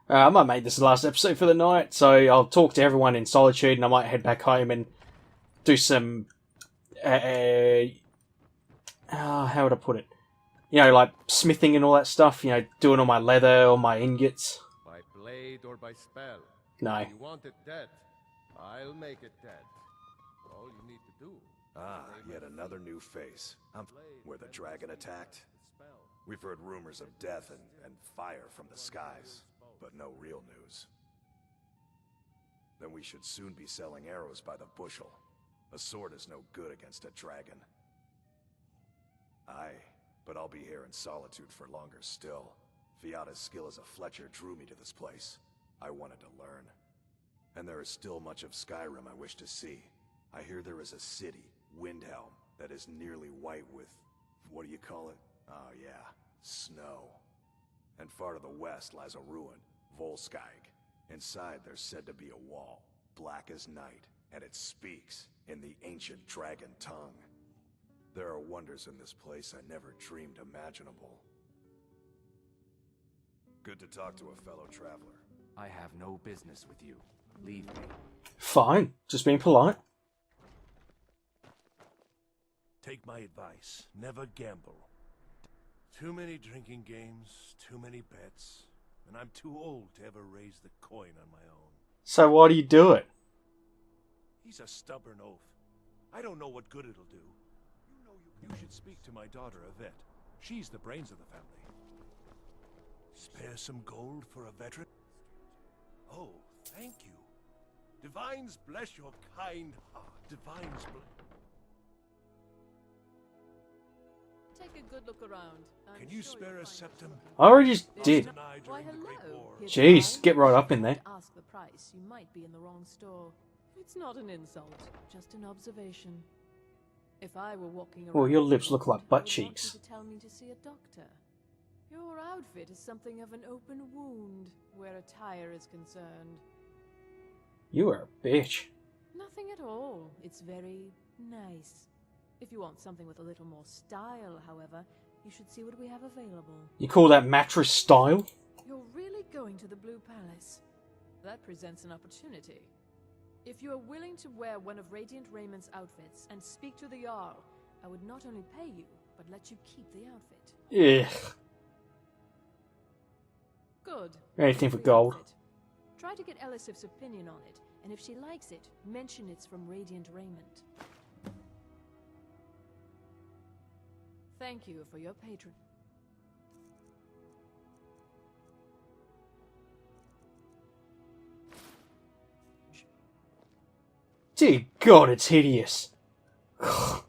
I might make this the last episode for the night, so I'll talk to everyone in Solitude, and I might head back home and do some... how would I put it? You know, like smithing and all that stuff, you know, doing all my leather, all my ingots. By blade or by spell? No. You want it dead? I'll make it dead. All you need to do. Ah, yet another new face. I'm where the dragon attacked. We've heard rumors of death and fire from the skies, but no real news. Then we should soon be selling arrows by the bushel. A sword is no good against a dragon. Aye, but I'll be here in Solitude for longer still. Fiata's skill as a fletcher drew me to this place. I wanted to learn. And there is still much of Skyrim I wish to see. I hear there is a city, Windhelm, that is nearly white with... what do you call it? Oh yeah, snow. And far to the west lies a ruin, Volskag. Inside there's said to be a wall, black as night, and it speaks in the ancient dragon tongue. There are wonders in this place I never dreamed imaginable. Good to talk to a fellow traveler. I have no business with you. Leave me. Fine, just being polite. Take my advice. Never gamble. Too many drinking games, too many bets, and I'm too old to ever raise the coin on my own. So why do you do it? He's a stubborn oaf. I don't know what good it'll do. You should speak to my daughter, Yvette. She's the brains of the family. Spare some gold for a veteran? Oh, thank you. Divines bless your kind heart. Divines bless... Take a good look around. Can you spare a septum? I already just did. Why, hello. Jeez, get right up in there. Ask the price. You might be in the wrong store. It's not an insult, just an observation. If I were walking around... Oh, your lips look like butt I would want cheeks. you to tell me to see a doctor. Your outfit is something of an open wound where attire is concerned. You are a bitch. Nothing at all. It's very nice. If you want something with a little more style, however, you should see what we have available. You call that mattress style? You're really going to the Blue Palace. That presents an opportunity. If you are willing to wear one of Radiant Raymond's outfits and speak to the Jarl, I would not only pay you, but let you keep the outfit. Ugh. Good. Anything for gold. Outfit. Try to get Elisif's opinion on it, and if she likes it, mention it's from Radiant Raymond. Thank you for your patron. Dear God, it's hideous. Oh,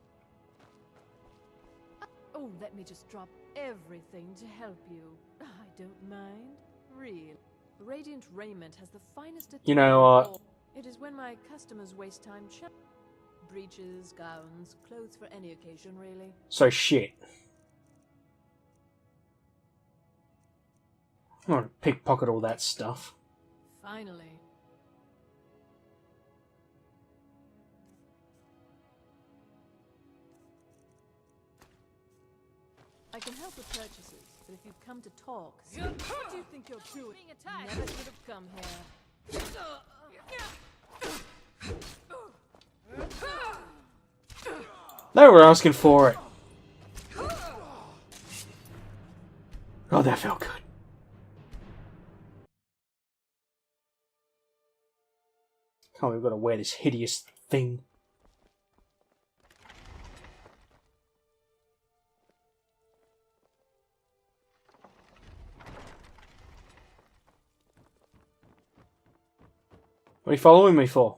let me just drop everything to help you. I don't mind. Real. Radiant Raiment has the finest... You know, It is when my customers waste time breeches, gowns, clothes for any occasion, really. So shit. I want to pickpocket all that stuff. Finally. I can help with purchases, but if you've come to talk, what do you think you're doing? You never should have come here. They were asking for it. Oh, that felt good. Oh, we've got to wear this hideous thing. What are you following me for?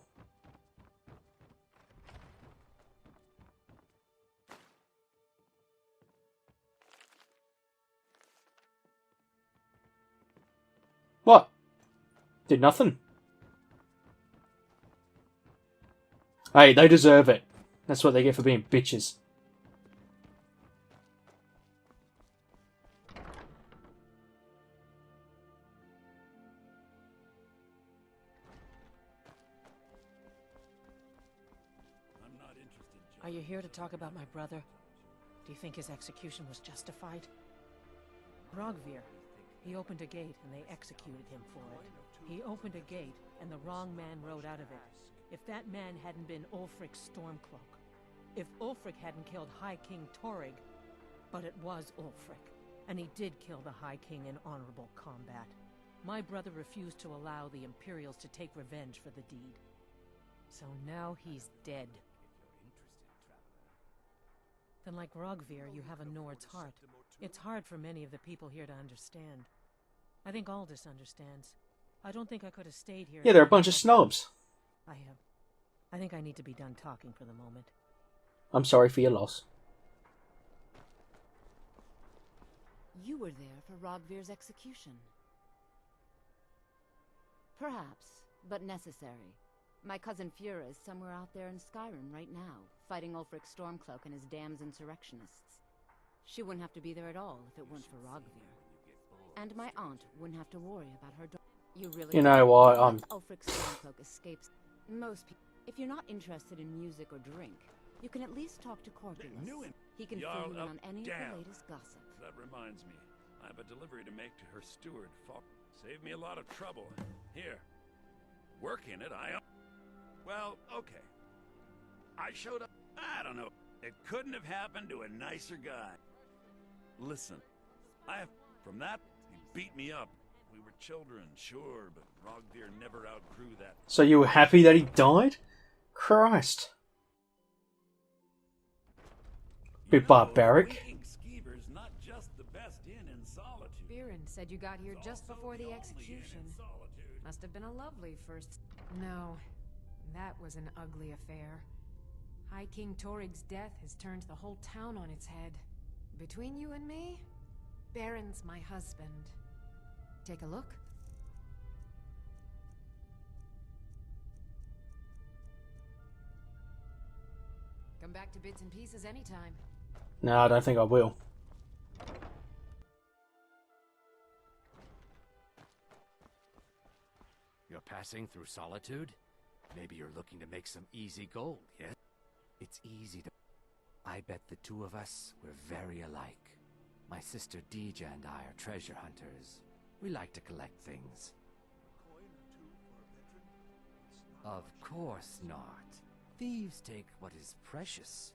What? Did nothing. Hey, they deserve it. That's what they get for being bitches. Are you here to talk about my brother? Do you think his execution was justified? Rogvir, He opened a gate and they executed him for it. He opened a gate and the wrong man rode out of it. If that man hadn't been Ulfric's Stormcloak, if Ulfric hadn't killed High King Torrig, but it was Ulfric, and he did kill the High King in honorable combat. My brother refused to allow the Imperials to take revenge for the deed. So now he's dead. Then like Rogvir, you have a Nord's heart. It's hard for many of the people here to understand. I think Aldous understands. I don't think I could have stayed here. Yeah, they're a bunch of snobs. I think I need to be done talking for the moment. I'm sorry for your loss. You were there for Rogvir's execution. Perhaps, but necessary. My cousin Fura is somewhere out there in Skyrim right now, fighting Ulfric Stormcloak and his damned insurrectionists. She wouldn't have to be there at all if it weren't for Rogvir. And my aunt wouldn't have to worry about her daughter. You know what, Ulfric Stormcloak escapes most people. If you're not interested in music or drink, you can at least talk to Corpulus. He can fill you in on any of the latest gossip. That reminds me. I have a delivery to make to her steward, Falk. Saved me a lot of trouble. Here. Work in it, Well, okay. I showed up. I don't know. It couldn't have happened to a nicer guy. Listen. From that, he beat me up. We were children, sure, but Rogvir never outgrew that. So you were happy that he died? Christ. Bit barbaric. Skeever's not just the best inn in Solitude. Biren said you got here just before the execution. Must have been a lovely first... No, that was an ugly affair. High King Torrig's death has turned the whole town on its head. Between you and me, Baron's my husband. Take a look. Come back to bits and pieces anytime. No, I don't think I will. You're passing through Solitude? Maybe you're looking to make some easy gold, yes? It's easy to... I bet the two of us were very alike. My sister Deja and I are treasure hunters. We like to collect things. Of course not. Thieves take what is precious.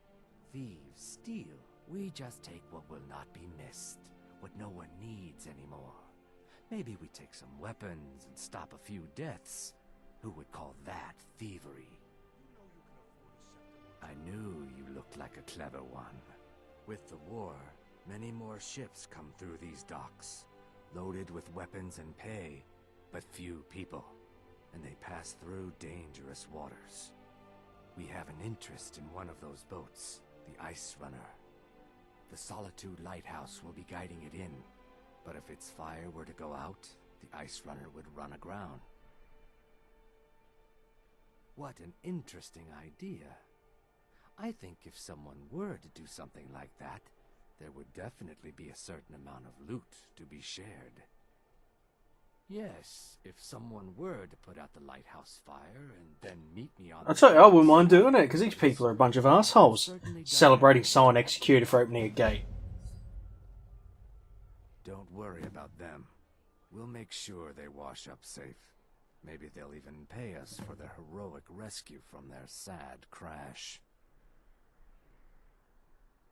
Thieves steal. We just take what will not be missed, what no one needs anymore. Maybe we take some weapons and stop a few deaths. Who would call that thievery? I knew you looked like a clever one. With the war, many more ships come through these docks, loaded with weapons and pay, but few people, and they pass through dangerous waters. We have an interest in one of those boats, the Ice Runner. The Solitude Lighthouse will be guiding it in, but if its fire were to go out, the Ice Runner would run aground. What an interesting idea. I think if someone were to do something like that, there would definitely be a certain amount of loot to be shared. Yes, if someone were to put out the lighthouse fire and then meet me on... I'll tell you, I wouldn't mind doing it, because these people are a bunch of assholes. Celebrating someone executed for opening a gate. Don't worry about them. We'll make sure they wash up safe. Maybe they'll even pay us for their heroic rescue from their sad crash.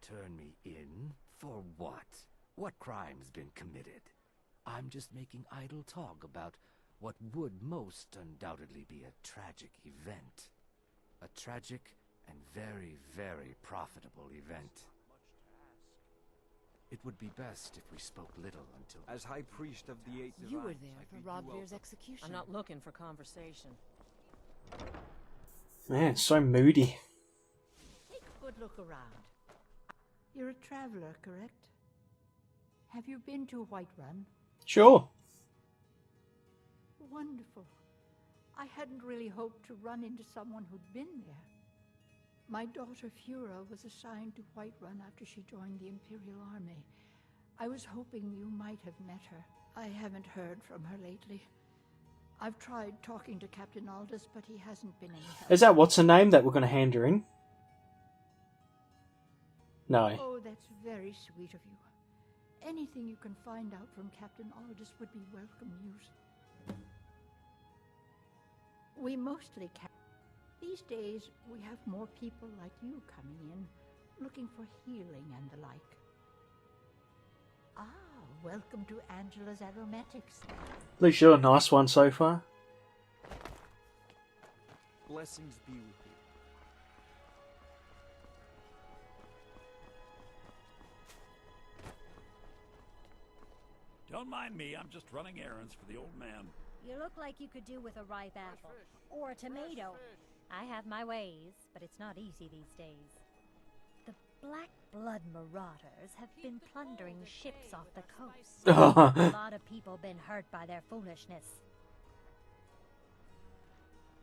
Turn me in? For what? What crime's been committed? I'm just making idle talk about what would most undoubtedly be a tragic event. A tragic and very, very profitable event. It would be best if we spoke little until... As High Priest of the Eight Divines, You were there for Rogvir's execution. I'm not looking for conversation. Man, it's so moody. Take a good look around. You're a traveler, correct? Have you been to Whiterun? Sure. Wonderful. I hadn't really hoped to run into someone who'd been there. My daughter Fura was assigned to Whiterun after she joined the Imperial Army. I was hoping you might have met her. I haven't heard from her lately. I've tried talking to Captain Aldous, but he hasn't been any help. Is that what's her name that we're going to hand her in? No. Oh, that's very sweet of you. anything you can find out from Captain Aldous would be welcome news. We mostly These days, we have more people like you coming in, looking for healing and the like. Ah, welcome to Angela's Aromatics. At least you're a nice one so far. Blessings be with you. Don't mind me, I'm just running errands for the old man. You look like you could do with a ripe apple. Or a tomato. I have my ways, but it's not easy these days. The Black Blood Marauders have been plundering ships off the coast. A lot of people been hurt by their foolishness.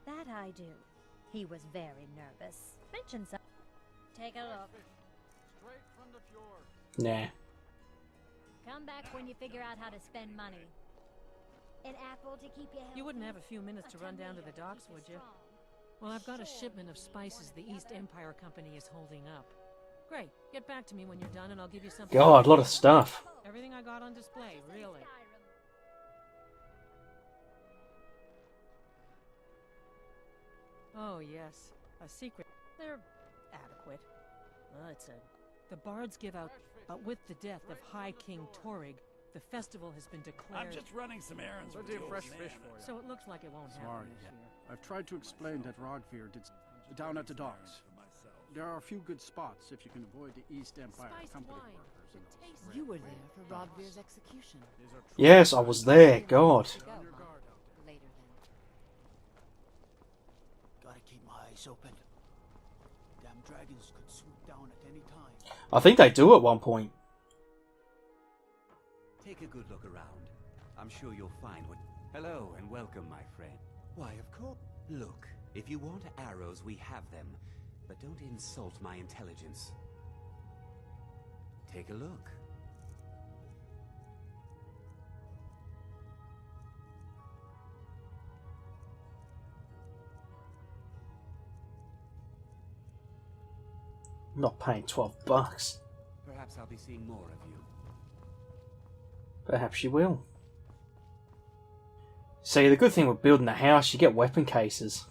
That I do. He was very nervous. Mention some. Take a look. Straight from the fjord. Nah. Come back when you figure out how to spend money. An apple to keep you healthy. You wouldn't have a few minutes to run down to the docks, would you? Well, I've got a shipment of spices the East Empire Company is holding up. Great. Get back to me when you're done and I'll give you something. God, a lot of stuff. Everything I got on display, really. Oh, yes. A secret. They're adequate. Well, the bards give out, but with the death of High King Torig, the festival has been declared. I'm just running some errands with Plenty the of old fresh man. fish for you. So it looks like it won't happen Sorry. this year. I've tried to explain that Rodfear did down at the docks. There are a few good spots if you can avoid the East Empire Spiced Company wine. workers. And It tastes those You were red there for docks. Rodvir's execution. Yes, I was there. God. To go, huh? Later then. Gotta keep my eyes open. Damn dragons could swoop down at any time. I think they do at one point. Take a good look around. I'm sure you'll find what... Hello and welcome, my friend. Why, of course. Look, if you want arrows, we have them. But don't insult my intelligence. Take a look. I'm not paying $12. Perhaps I'll be seeing more of you. Perhaps you will. See, the good thing with building a house, you get weapon cases.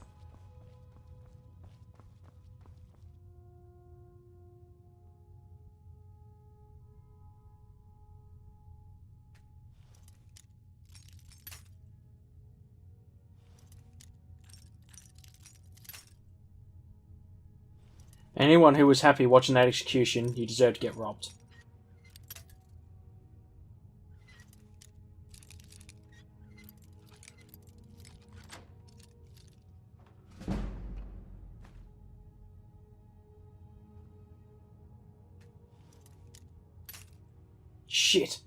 Anyone who was happy watching that execution, you deserve to get robbed. Shit.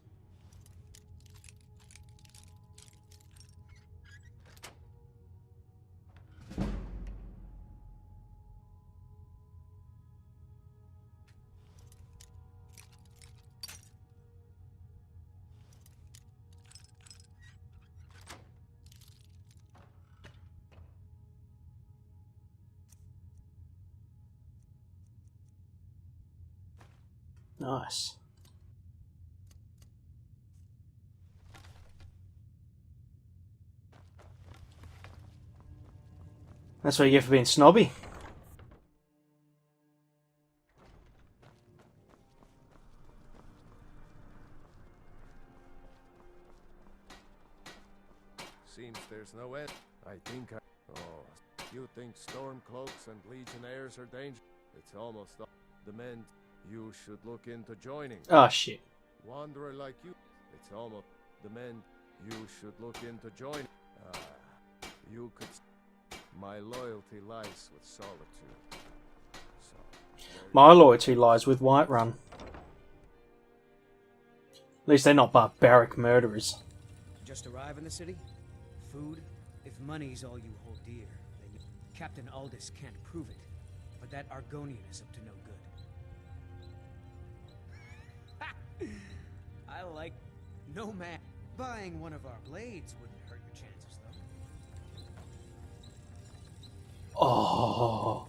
Nice. That's what you get for being snobby. Seems there's no end. I think Oh, you think Stormcloaks and Legionnaires are dangerous? It's almost the men you should look into joining. Oh shit. Wanderer like you. It's almost the men you should look into joining. You could... My loyalty lies with Solitude. My loyalty lies with Whiterun. At least they're not barbaric murderers. Just arrive in the city? Food? If money's all you hold dear, then Captain Aldous can't prove it. But that Argonian is up to no good. I like no man. Buying one of our blades wouldn't hurt your chances, though. Oh.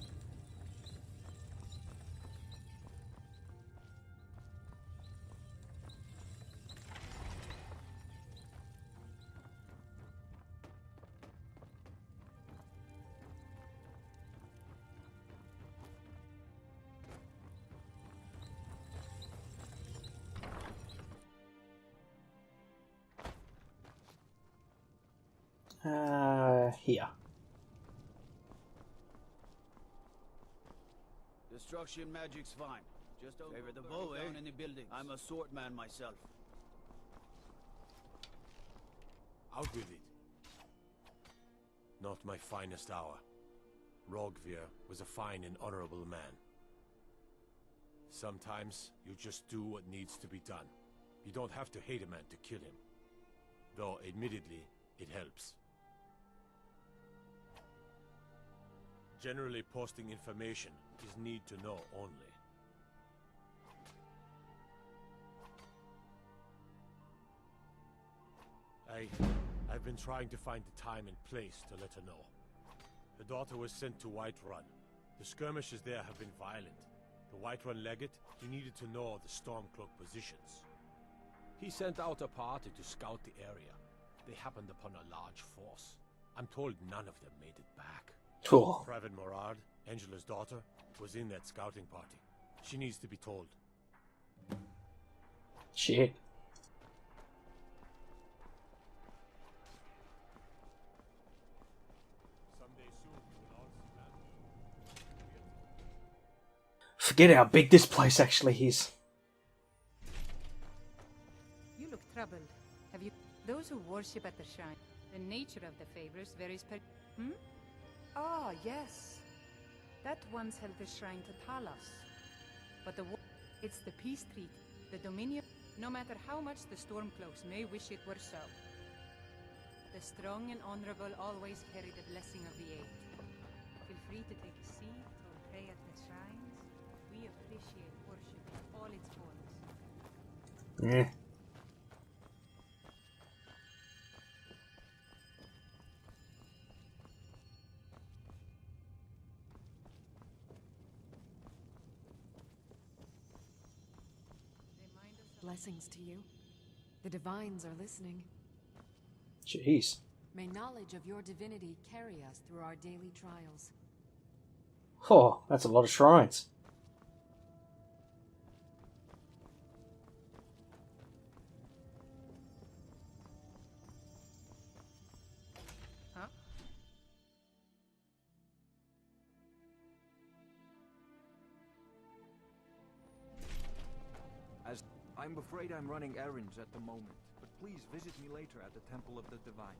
Here. Destruction magic's fine. Just don't favor the bow, eh? Any buildings. I'm a sword man myself. Out with it. Not my finest hour. Rogvir was a fine and honorable man. Sometimes you just do what needs to be done. You don't have to hate a man to kill him. Though, admittedly, it helps. Generally, posting information is need to know only. I've been trying to find the time and place to let her know. Her daughter was sent to Whiterun. The skirmishes there have been violent. The Whiterun legate, he needed to know the Stormcloak positions. He sent out a party to scout the area. They happened upon a large force. I'm told none of them made it back. Cool. Private Morard, Angela's daughter, was in that scouting party. She needs to be told. Shit. Forget how big this place actually is. You look troubled. Have you... Those who worship at the shrine, the nature of the favors varies per... Ah, yes. That once held the shrine to Talos. But it's the peace treaty, the dominion... No matter how much the Stormcloaks may wish it were so. The strong and honorable always carry the blessing of the Eight. Feel free to take a seat or pray at the shrines. We appreciate worship in all its forms. Yeah. Blessings to you. The divines are listening. Jeez. May knowledge of your divinity carry us through our daily trials. Oh, that's a lot of shrines. Huh? I'm afraid I'm running errands at the moment, but please visit me later at the Temple of the Divines.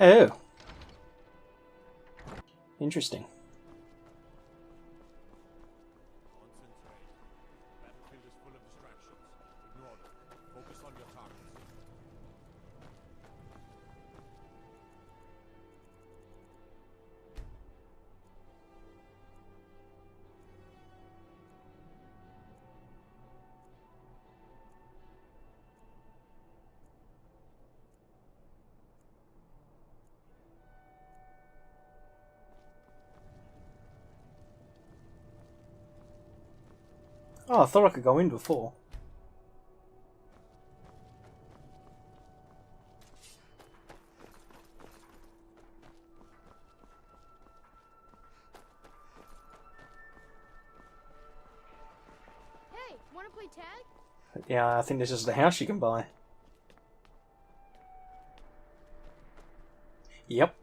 Oh. Interesting. Battlefield is full of distractions. Ignore them. Focus on your targets. Oh, I thought I could go in before. Hey, wanna play tag? Yeah, I think this is the house you can buy. Yep.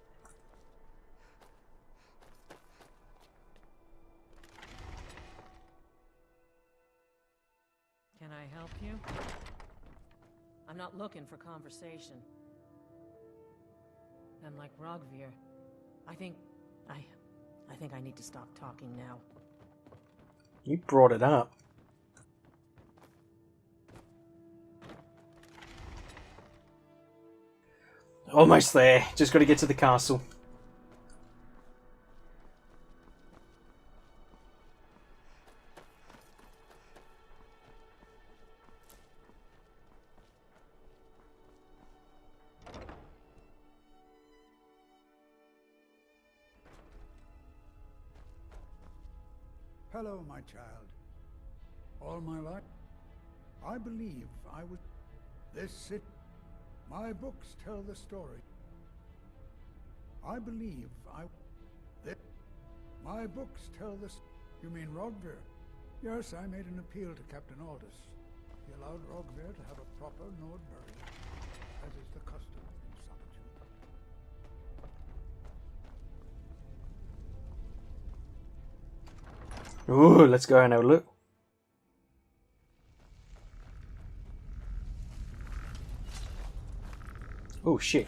Can I help you? I'm not looking for conversation. And like Rogvir, I think I need to stop talking now. You brought it up. Almost there. Just got to get to the castle. Hello, my child. All my life, I believe I was... This city... My books tell the story. I believe I... My books tell the... You mean Rogvir? Yes, I made an appeal to Captain Aldous. He allowed Rogvir to have a proper Nord burial, as is the custom in Solitude. Ooh, let's go and have a look. Oh shit.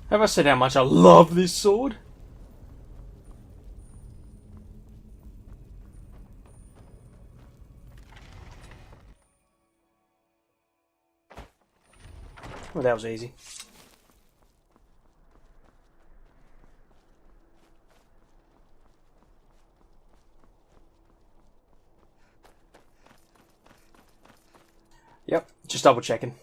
Have I said how much I love this sword? Well, that was easy. Yep, just double checking.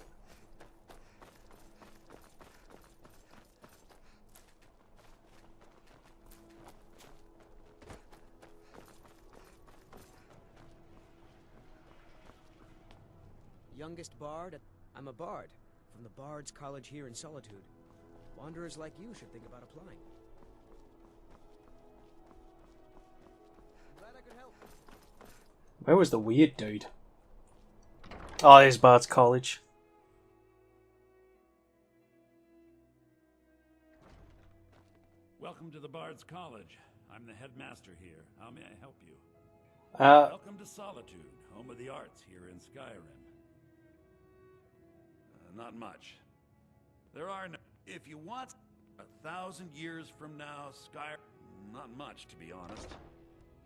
Youngest bard? I'm a bard, from the Bard's College here in Solitude. Wanderers like you should think about applying. I'm glad I could help. Where was the weird dude? Oh, there's Bard's College. Welcome to the Bard's College. I'm the headmaster here. How may I help you? Welcome to Solitude, home of the arts here in Skyrim. Not much. There are no... If you want 1,000 years from now, Skyrim... Not much, to be honest.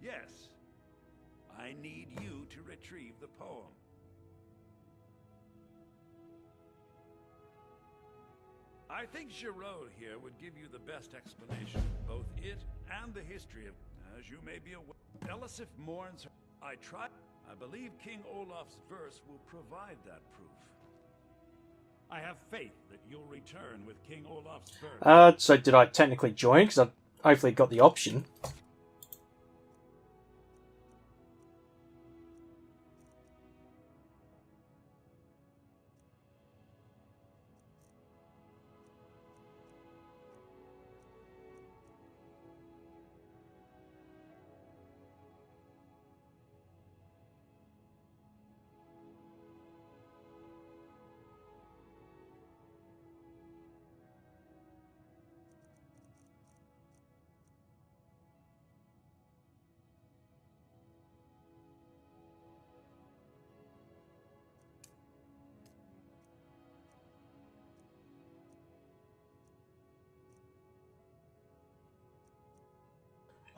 Yes. I need you to retrieve the poem. I think Giraud here would give you the best explanation, both it and the history of... As you may be aware, Elisif mourns her... I believe King Olaf's verse will provide that proof. I have faith that you'll return with King Olaf's verse. So did I technically join? Because I hopefully got the option.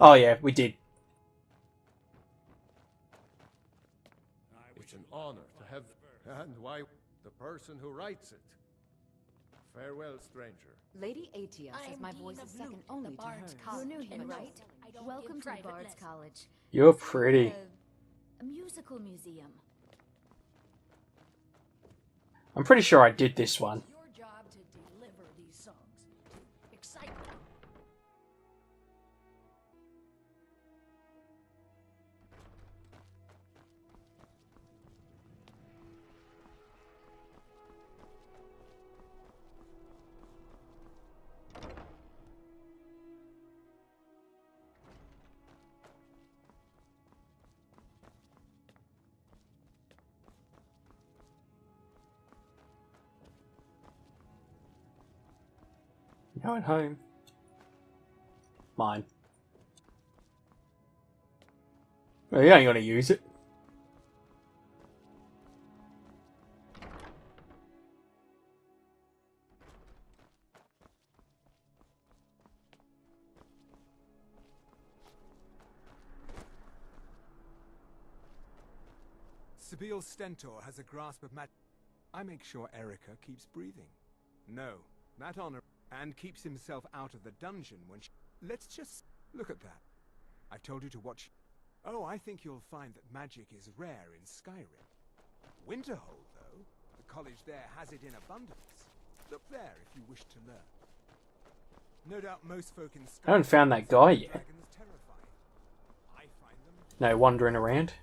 Oh yeah, we did. It's an honor to have... And why... The person who writes it. Farewell, stranger. Lady Atia says my voice is second only to hers. You're new here, right? Welcome to the Bard's College. You're pretty. A musical museum. I'm pretty sure I did this one. Your job to deliver these songs. Excitement. Going home. Mine. Well, you ain't gonna use it. Sibyl Stentor has a grasp of magic. I make sure Erica keeps breathing. No, that honor... And keeps himself out of the dungeon when she... Let's just look at that. I've told you to watch... Oh, I think you'll find that magic is rare in Skyrim. Winterhold, though, the college there has it in abundance. Look there if you wish to learn. No doubt most folk in Skyrim... I haven't found that guy yet. dragons terrifying. I find them... No, wandering around.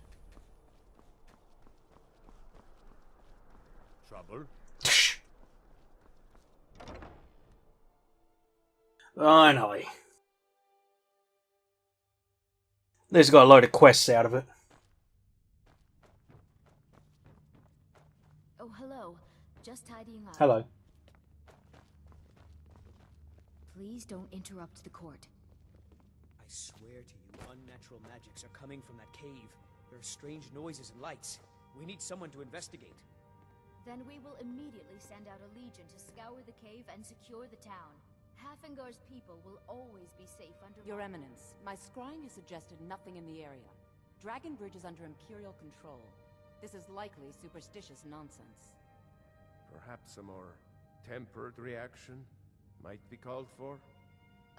Trouble? Finally. This got a load of quests out of it. Oh, hello. Just tidying up. Hello. Please don't interrupt the court. I swear to you, unnatural magics are coming from that cave. There are strange noises and lights. We need someone to investigate. Then we will immediately send out a legion to scour the cave and secure the town. Hafengar's people will always be safe under Your Eminence, my scrying has suggested nothing in the area. Dragonbridge is under Imperial control. This is likely superstitious nonsense. Perhaps a more tempered reaction might be called for?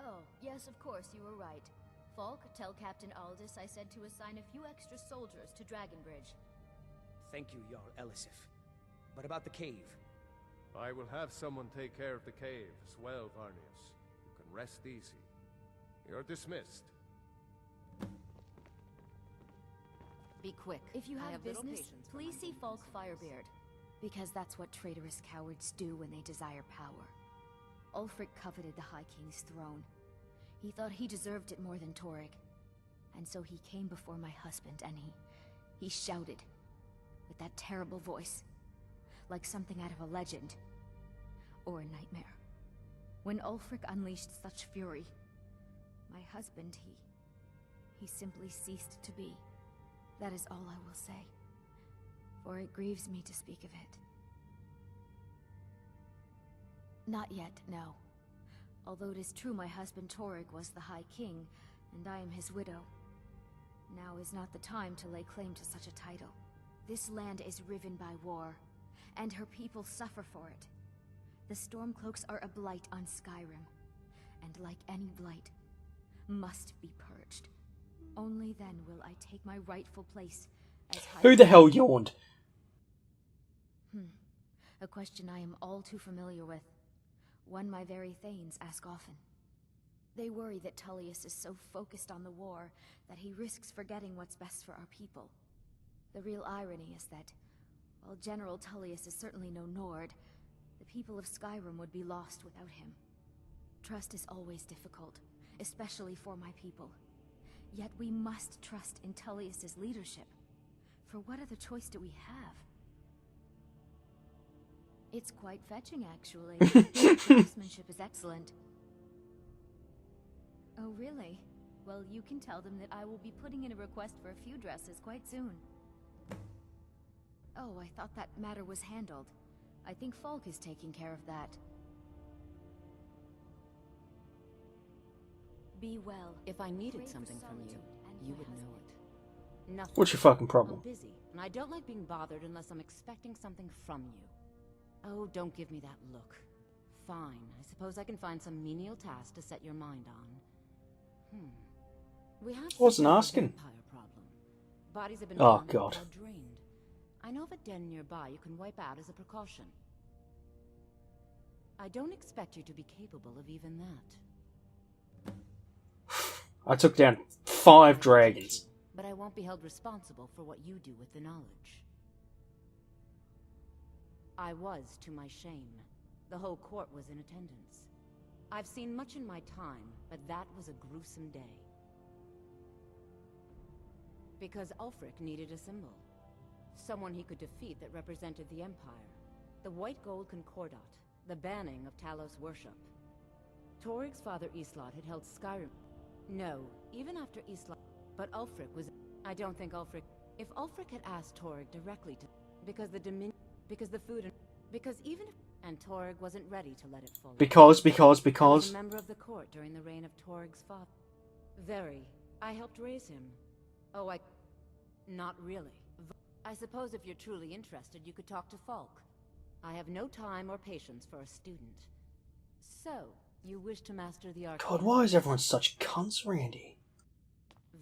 Oh, yes, of course, you were right. Falk, tell Captain Aldis I said to assign a few extra soldiers to Dragonbridge. Thank you, Jarl Elisif. But about the cave? I will have someone take care of the cave as well, Varnius. You can rest easy. You're dismissed. Be quick. If you I have little business, patience for please my see Falk Firebeard. Because that's what traitorous cowards do when they desire power. Ulfric coveted the High King's throne. He thought he deserved it more than Torrig. And so he came before my husband and he shouted. With that terrible voice. Like something out of a legend. Or a nightmare. When Ulfric unleashed such fury, my husband, he simply ceased to be. That is all I will say. For it grieves me to speak of it. Not yet, no. Although it is true my husband Torrig was the High King, and I am his widow. Now is not the time to lay claim to such a title. This land is riven by war, and her people suffer for it. The Stormcloaks are a blight on Skyrim, and like any blight, must be purged. Only then will I take my rightful place as High Who the hell yawned? A question I am all too familiar with. One my very Thanes ask often. They worry that Tullius is so focused on the war that he risks forgetting what's best for our people. The real irony is that, while General Tullius is certainly no Nord, the people of Skyrim would be lost without him. Trust is always difficult, especially for my people. Yet we must trust in Tullius's leadership. For what other choice do we have? It's quite fetching, actually. Craftsmanship is excellent. Oh, really? Well, you can tell them that I will be putting in a request for a few dresses quite soon. Oh, I thought that matter was handled. I think Falk is taking care of that. Be well. If I needed something from you, you would know it. Nothing. What's your fucking problem? I'm busy, and I don't like being bothered unless I'm expecting something from you. Oh, don't give me that look. Fine, I suppose I can find some menial task to set your mind on. We have I wasn't some sort of asking. vampire problem. Bodies have been Oh, found God. or drained. I know of a den nearby you can wipe out as a precaution. I don't expect you to be capable of even that. I took down 5 dragons. But I won't be held responsible for what you do with the knowledge. I was, to my shame. The whole court was in attendance. I've seen much in my time, but that was a gruesome day. Because Ulfric needed a symbol. Someone he could defeat that represented the Empire. The White Gold Concordat, the banning of Talos worship. Torig's father Islot had held Skyrim. No, even after Islot. But Ulfric was... I don't think Ulfric... If Ulfric had asked Torig directly to... Because the Dominion... Because the food and... Because even if... And Torig wasn't ready to let it fall. Because. I was a member of the court during the reign of Torig's father. Very. I helped raise him. Oh, Not really. I suppose if you're truly interested, you could talk to Falk. I have no time or patience for a student. So, you wish to master the art. God, why is everyone such cunts, Randy?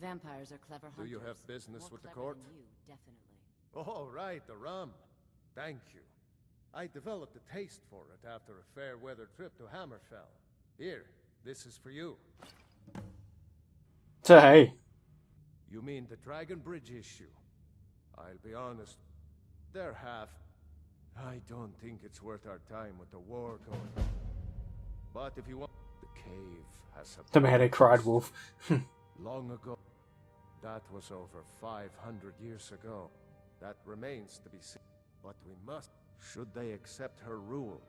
Vampires are clever Do hunters. you have business More with the clever court? than you, definitely. Oh, right, the rum. Thank you. I developed a taste for it after a fair-weather trip to Hammerfell. Here, this is for you. So, hey. You mean the Dragon Bridge issue? I'll be honest, they're half. I don't think it's worth our time with the war going on. But if you want, the cave has a... The man who cried wolf. Long ago. That was over 500 years ago. That remains to be seen. But we must. Should they accept her rule?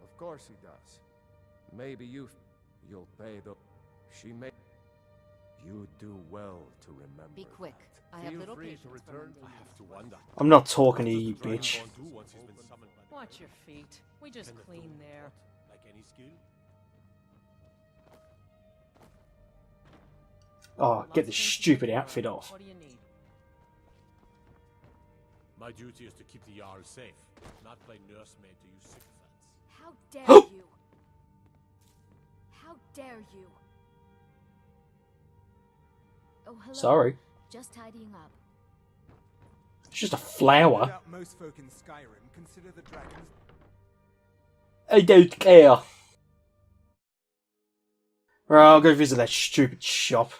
Of course he does. Maybe you'll pay the... She may... You do well to remember. Be quick. That. I have Feel little free patience to for return. mundane I have to wonder. I'm not talking to you, bitch. Watch your feet. We just clean there. Like any skill? Oh, get this stupid outfit off. What do you need? My duty is to keep the Jarl safe, not play nursemaid to you sycophants. How dare you? How dare you? Oh, hello. Sorry. Just tidying up. It's just a flower. Most folk in Skyrim consider the dragons. I don't care. Right, I'll go visit that stupid shop.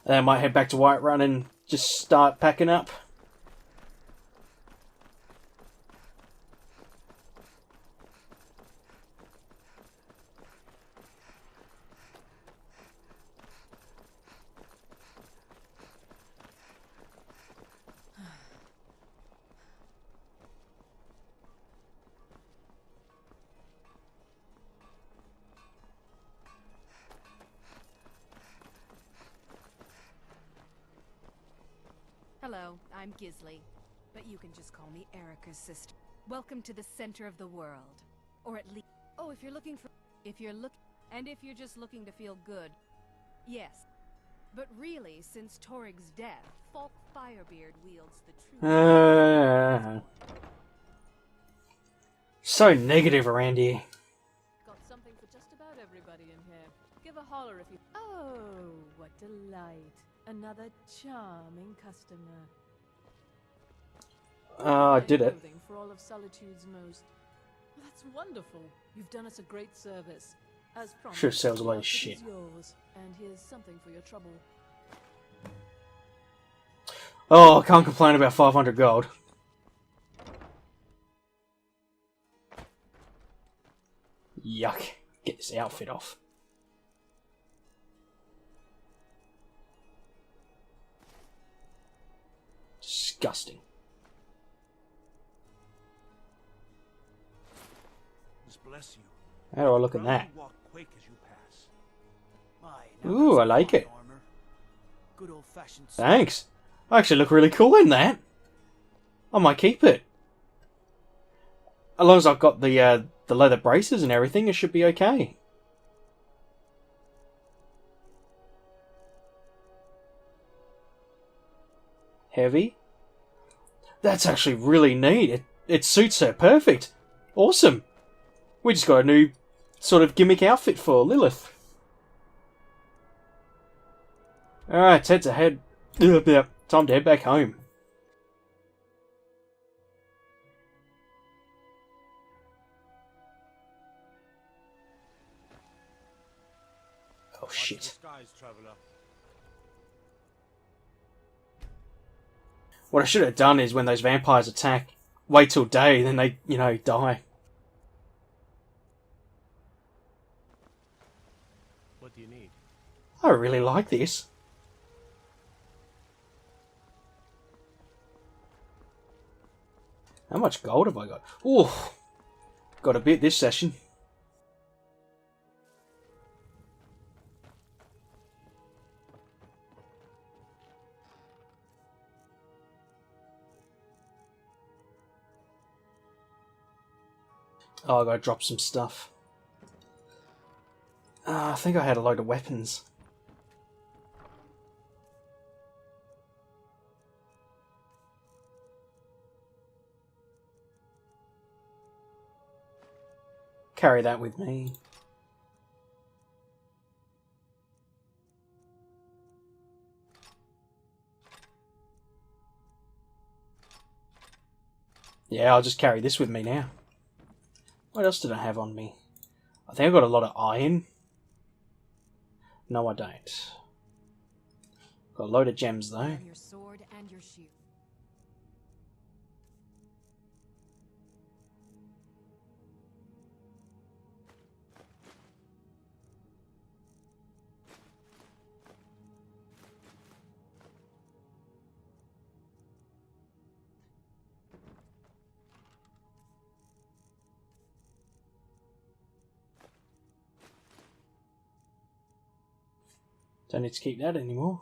And then I might head back to Whiterun and just start packing up. Hello, I'm Gisli, but you can just call me Erica's sister. Welcome to the center of the world. Or at least... Oh, if you're just looking to feel good. Yes. But really, since Torig's death, Falk Firebeard wields the true... So negative around here. Got something for just about everybody in here. Give a holler if you... Oh, what delight. Another charming customer. I did it. Clothing for all of Solitude's most... Well, that's wonderful. You've done us a great service. As promised, Sure sells a lot of it is shit. yours, and here's something for your trouble. Oh, I can't complain about 500 gold. Yuck. Get this outfit off. Disgusting. Bless you. How do I look at that? Walk quake as you pass. Ooh, I like it. Good old-fashioned. Thanks. I actually look really cool in that. I might keep it. As long as I've got the leather braces and everything, it should be okay. Heavy. That's actually really neat. It suits her perfect. Awesome. We just got a new sort of gimmick outfit for Lilith. Alright, time to head back home. Oh shit. What I should have done is when those vampires attack, wait till day, then they, die. What do you need? I really like this. How much gold have I got? Ooh, got a bit this session. Oh, I gotta drop some stuff. I think I had a load of weapons. Carry that with me. Yeah, I'll just carry this with me now. What else did I have on me? I think I got a lot of iron. No, I don't. Got a load of gems though. Your sword and your shield. Don't need to keep that anymore.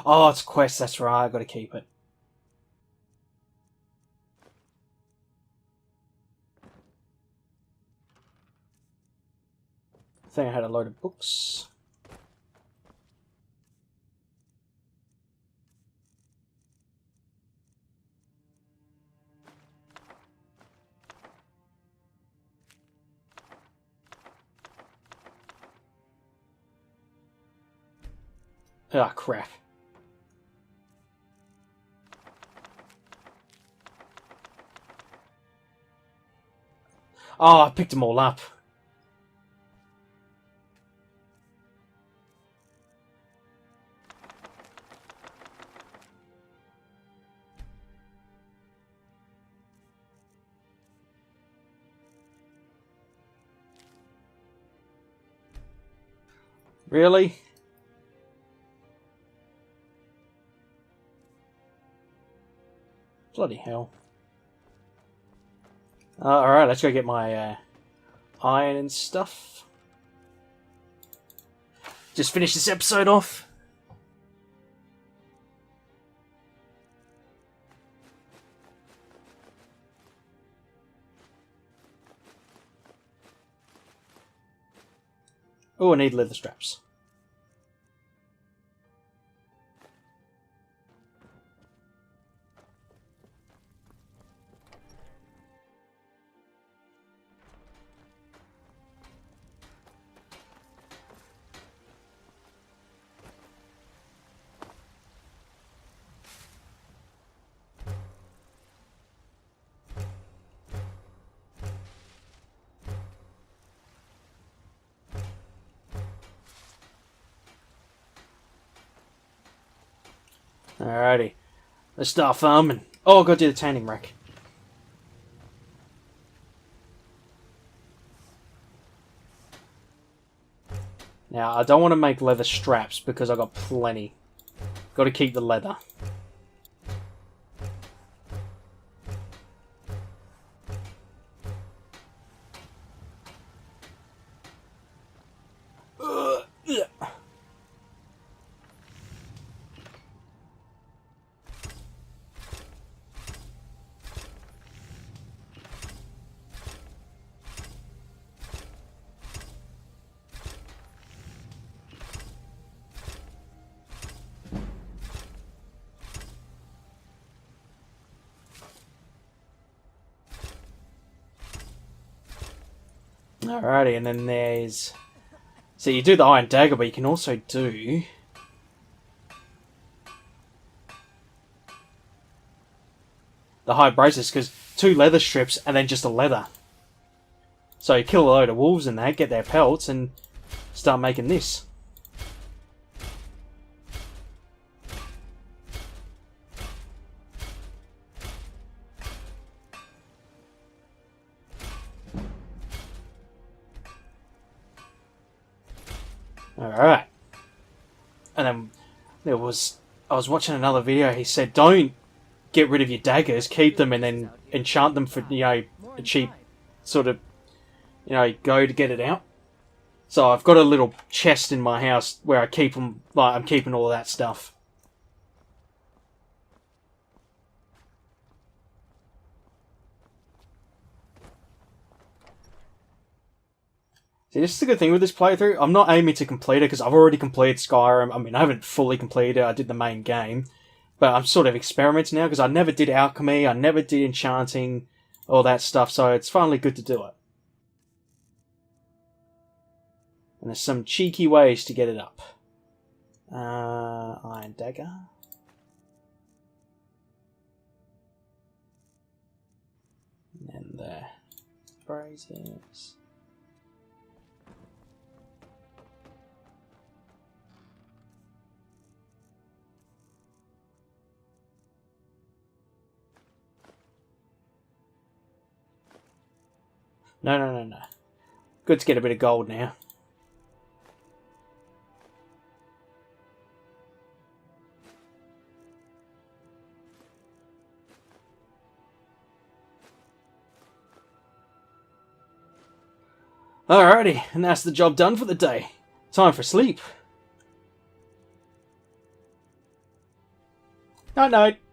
Oh, it's a quest, that's right, I gotta keep it. I think I had a load of books. Ah, crap. Oh, I picked them all up. Really? Bloody hell. Alright, let's go get my iron and stuff. Just finish this episode off. Oh, I need leather straps. Alrighty. Let's start farming. Oh, I've got to do the tanning rack. Now, I don't want to make leather straps because I've got plenty. Got to keep the leather. Alrighty, and then there's... So you do the iron dagger, but you can also do... the hide braces, because 2 leather strips and then just a leather. So you kill a load of wolves in that, get their pelts, and start making this. Alright. And then I was watching another video, he said don't get rid of your daggers, keep them and then enchant them for, a cheap sort of, go to get it out. So I've got a little chest in my house where I keep them, like I'm keeping all of that stuff. See, this is a good thing with this playthrough. I'm not aiming to complete it because I've already completed Skyrim. I mean, I haven't fully completed it. I did the main game. But I'm sort of experimenting now because I never did alchemy. I never did enchanting, all that stuff. So it's finally good to do it. And there's some cheeky ways to get it up. Iron dagger. Braziers. No. Good to get a bit of gold now. Alrighty, and that's the job done for the day. Time for sleep. Night night.